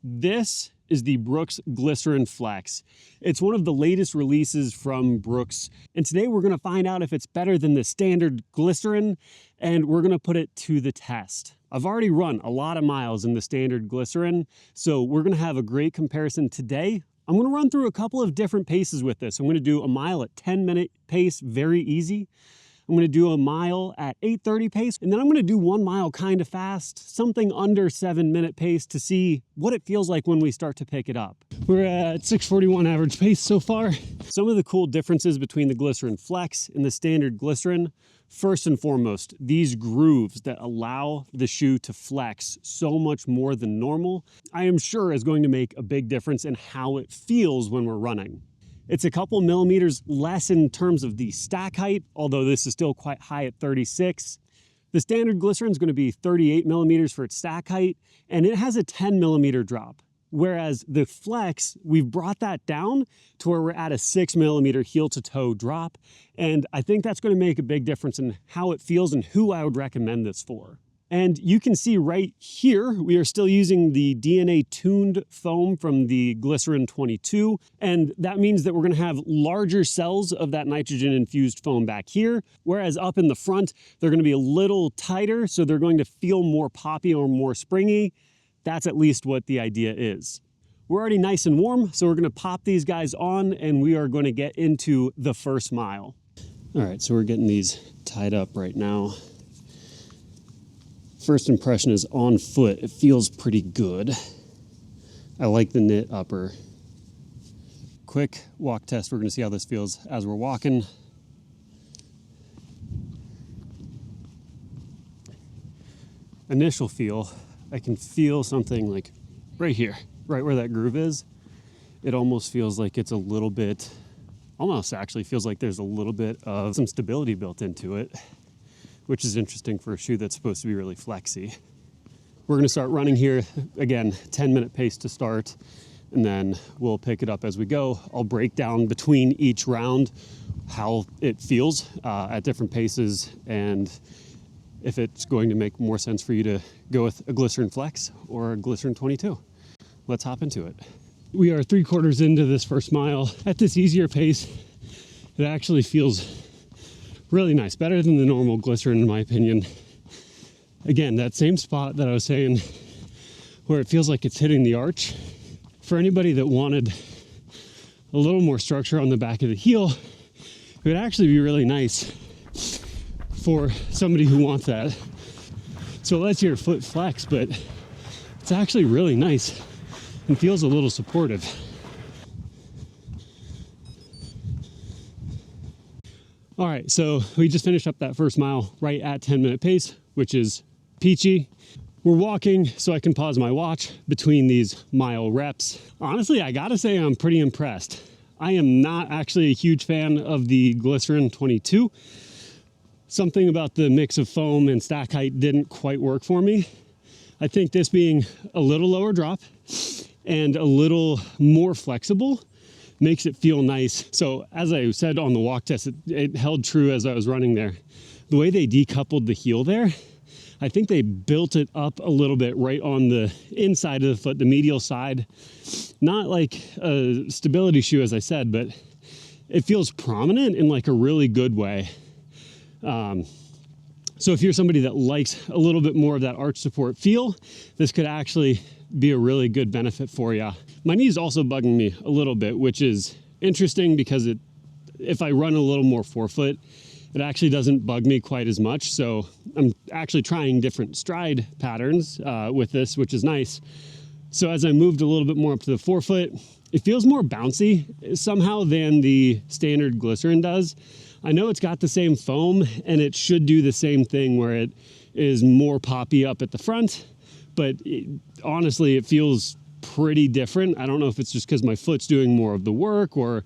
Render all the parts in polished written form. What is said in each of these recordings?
This is the Brooks Glycerin Flex. It's one of the latest releases from Brooks, and today we're going to find out if it's better than the standard glycerin, and we're going to put it to the test. I've already run a lot of miles in the standard glycerin, so we're going to have a great comparison today. I'm going to run through a couple of different paces with this. I'm going to do a mile at 10-minute pace, very easy. I'm going to do a mile at 8:30 pace, and then I'm going to do 1 mile kind of fast, something under 7-minute pace to see what it feels like when we start to pick it up. We're at 6:41 average pace so far. Some of the cool differences between the Glycerin Flex and the standard glycerin, first and foremost, these grooves that allow the shoe to flex so much more than normal, I am sure is going to make a big difference in how it feels when we're running. It's a couple millimeters less in terms of the stack height, although this is still quite high at 36. The standard glycerin is going to be 38 millimeters for its stack height, and it has a 10 millimeter drop. Whereas the Flex, we've brought that down to where we're at a 6 millimeter heel to toe drop. And I think that's going to make a big difference in how it feels and who I would recommend this for. And you can see right here, we are still using the DNA tuned foam from the Glycerin 22. And that means that we're going to have larger cells of that nitrogen infused foam back here. Whereas up in the front, they're going to be a little tighter. So they're going to feel more poppy or more springy. That's at least what the idea is. We're already nice and warm, so we're going to pop these guys on and we are going to get into the first mile. All right, so we're getting these tied up right now. First impression is on foot. It feels pretty good. I like the knit upper. Quick walk test. We're going to see how this feels as we're walking. Initial feel, I can feel something like right here, right where that groove is. It almost feels like it's a little bit, almost actually feels like there's a little bit of some stability built into it, which is interesting for a shoe that's supposed to be really flexy. We're going to start running here. Again, 10-minute pace to start, and then we'll pick it up as we go. I'll break down between each round how it feels at different paces, and if it's going to make more sense for you to go with a Glycerin Flex or a Glycerin 22. Let's hop into it. We are 3/4 into this first mile. At this easier pace, it actually feels really nice, better than the normal glycerin in my opinion. Again, that same spot that I was saying where it feels like it's hitting the arch. For anybody that wanted a little more structure on the back of the heel, it would actually be really nice for somebody who wants that. So it lets your foot flex, but it's actually really nice and feels a little supportive. All right, so we just finished up that first mile right at 10-minute pace, which is peachy. We're walking, so I can pause my watch between these mile reps. Honestly, I gotta say I'm pretty impressed. I am not actually a huge fan of the Glycerin 22. Something about the mix of foam and stack height didn't quite work for me. I think this being a little lower drop and a little more flexible makes it feel nice. So as I said on the walk test, it held true as I was running there. The way they decoupled the heel there, I think they built it up a little bit right on the inside of the foot, the medial side. Not like a stability shoe, as I said, but it feels prominent in like a really good way. So if you're somebody that likes a little bit more of that arch support feel, this could actually be a really good benefit for you. My knee is also bugging me a little bit, which is interesting because if I run a little more forefoot, it actually doesn't bug me quite as much. So I'm actually trying different stride patterns with this, which is nice. So as I moved a little bit more up to the forefoot, it feels more bouncy somehow than the standard glycerin does. I know it's got the same foam and it should do the same thing where it is more poppy up at the front, but honestly, it feels pretty different. I don't know if it's just because my foot's doing more of the work or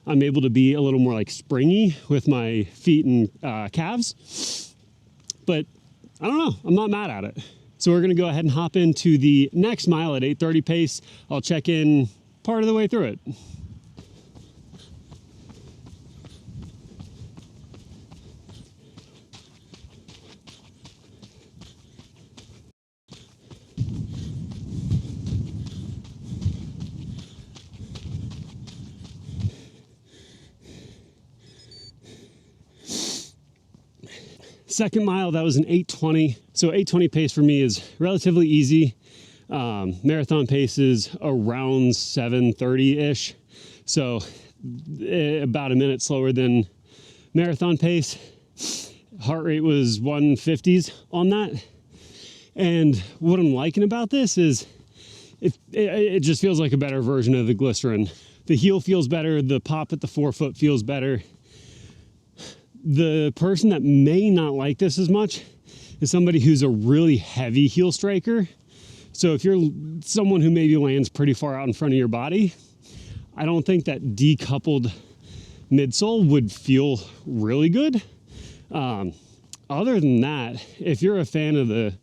I'm able to be a little more like springy with my feet and calves, but I don't know, I'm not mad at it. So we're gonna go ahead and hop into the next mile at 8:30 pace. I'll check in part of the way through it. Second mile, that was an 8:20. So 8:20 pace for me is relatively easy. Marathon pace is around 7:30-ish. So about a minute slower than marathon pace. Heart rate was 150s on that. And what I'm liking about this is it just feels like a better version of the Glycerin. The heel feels better. The pop at the forefoot feels better. The person that may not like this as much is somebody who's a really heavy heel striker. So if you're someone who maybe lands pretty far out in front of your body, I don't think that decoupled midsole would feel really good. Other than that, if you're a fan of the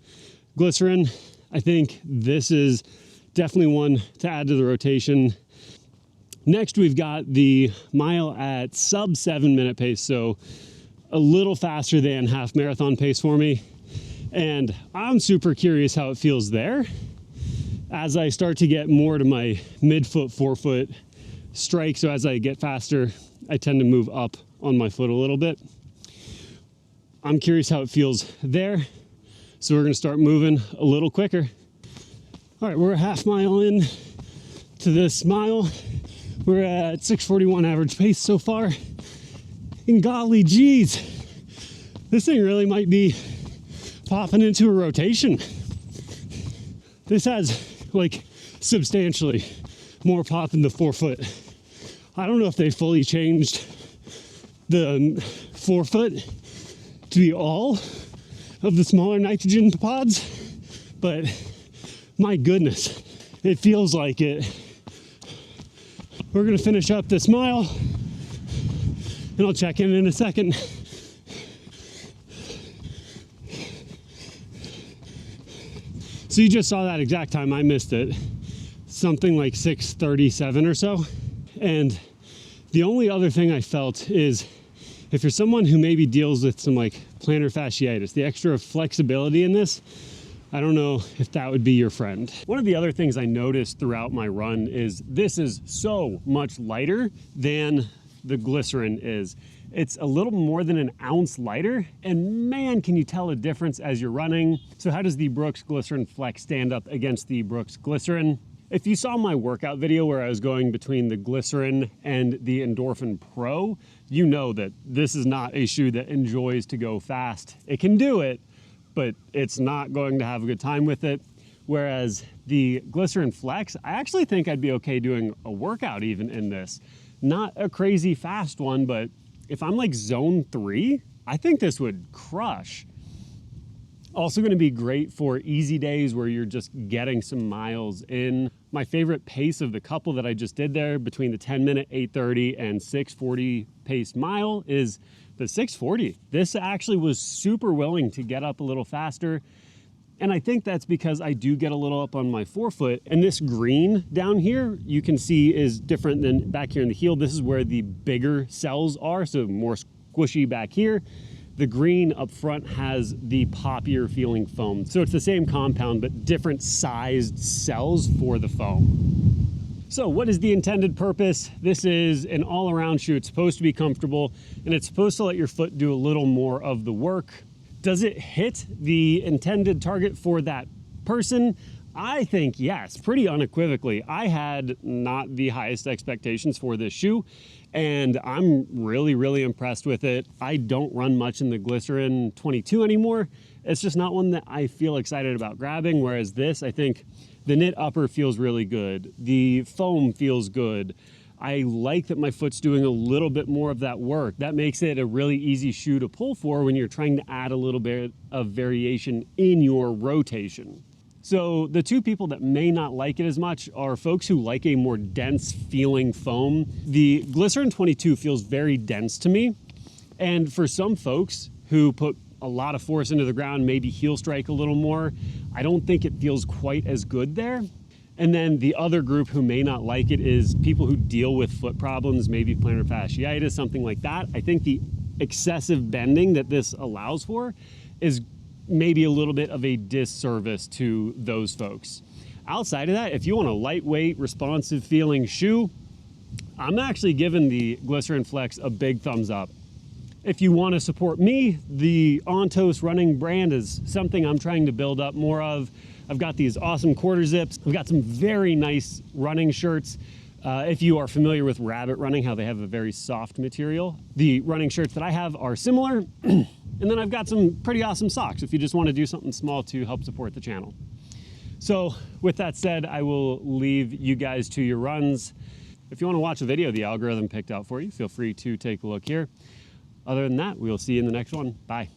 Glycerin, I think this is definitely one to add to the rotation. Next, we've got the mile at sub 7 minute pace. So a little faster than half marathon pace for me. And I'm super curious how it feels there. As I start to get more to my midfoot, forefoot strike, so as I get faster, I tend to move up on my foot a little bit. I'm curious how it feels there. So we're gonna start moving a little quicker. All right, we're a half mile in to this mile. We're at 6:41 average pace so far. And golly geez, this thing really might be popping into a rotation. This has like substantially more pop in the forefoot. I don't know if they fully changed the forefoot to be all of the smaller nitrogen pods, but my goodness, it feels like it. We're gonna finish up this mile and I'll check in a second. So you just saw that exact time. I missed it. Something like 6:37 or so. And the only other thing I felt is if you're someone who maybe deals with some like plantar fasciitis, the extra flexibility in this, I don't know if that would be your friend. One of the other things I noticed throughout my run is this is so much lighter than the Glycerin is. It's a little more than an ounce lighter, and man, can you tell a difference as you're running. So how does the Brooks Glycerin Flex stand up against the Brooks Glycerin? If you saw my workout video where I was going between the Glycerin and the Endorphin Pro, you know that this is not a shoe that enjoys to go fast. It can do it, but it's not going to have a good time with it. Whereas the Glycerin Flex, I actually think I'd be okay doing a workout even in this. Not a crazy fast one, but if I'm like zone 3, I think this would crush. Also gonna be great for easy days where you're just getting some miles in. My favorite pace of the couple that I just did there between the 10-minute 8:30 and 6:40 pace mile is the 6:40. This actually was super willing to get up a little faster. And I think that's because I do get a little up on my forefoot. And this green down here, you can see is different than back here in the heel. This is where the bigger cells are, so more squishy back here. The green up front has the poppier feeling foam. So it's the same compound, but different sized cells for the foam. So what is the intended purpose? This is an all-around shoe. It's supposed to be comfortable, and it's supposed to let your foot do a little more of the work. Does it hit the intended target for that person? I think yes, pretty unequivocally. I had not the highest expectations for this shoe, and I'm really, really impressed with it. I don't run much in the Glycerin 22 anymore. It's just not one that I feel excited about grabbing, whereas this, I think the knit upper feels really good. The foam feels good. I like that my foot's doing a little bit more of that work. That makes it a really easy shoe to pull for when you're trying to add a little bit of variation in your rotation. So the two people that may not like it as much are folks who like a more dense feeling foam. The Glycerin 22 feels very dense to me. And for some folks who put a lot of force into the ground, maybe heel strike a little more, I don't think it feels quite as good there. And then the other group who may not like it is people who deal with foot problems, maybe plantar fasciitis, something like that. I think the excessive bending that this allows for is maybe a little bit of a disservice to those folks. Outside of that, if you want a lightweight, responsive feeling shoe, I'm actually giving the Glycerin Flex a big thumbs up. If you want to support me, the Ontos running brand is something I'm trying to build up more of. I've got these awesome quarter zips. I've got some very nice running shirts. If you are familiar with rabbit running, how they have a very soft material, the running shirts that I have are similar. And then I've got some pretty awesome socks if you just want to do something small to help support the channel. So with that said, I will leave you guys to your runs. If you want to watch a video the algorithm picked out for you, feel free to take a look here. Other than that, we will see you in the next one. Bye.